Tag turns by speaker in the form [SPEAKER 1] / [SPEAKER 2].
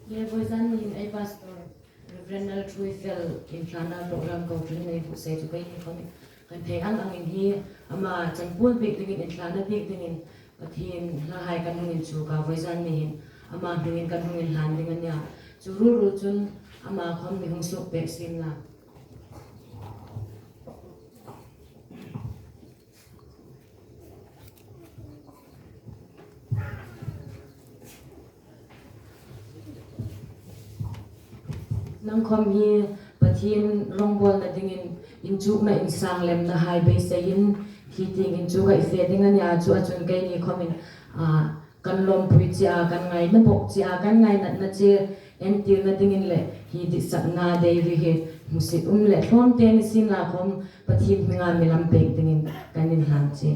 [SPEAKER 1] le voisan in a pastor Reverend Truifel in China program ko trin nei fu se tu kai ni khom kan thei ang in hi ama changpul big ding in China big ding in pathin la hai kan in chu ka voisan ni hin ama ding kan in han ding ania chu ru chun ama khom mi hong sok pe sin la nang khom hi pathin rongbol na dingin injuk na insang lem na hai be sayin hi ting injuk ai fe ding ania chu achun kai ni khomin kan lom pui cha kan ngai na bok cha kan ngai na che en tir na dingin le hi di sak na dei ri he musit le thon te ni sin la khom pathin nga milam pe dingin kanin han che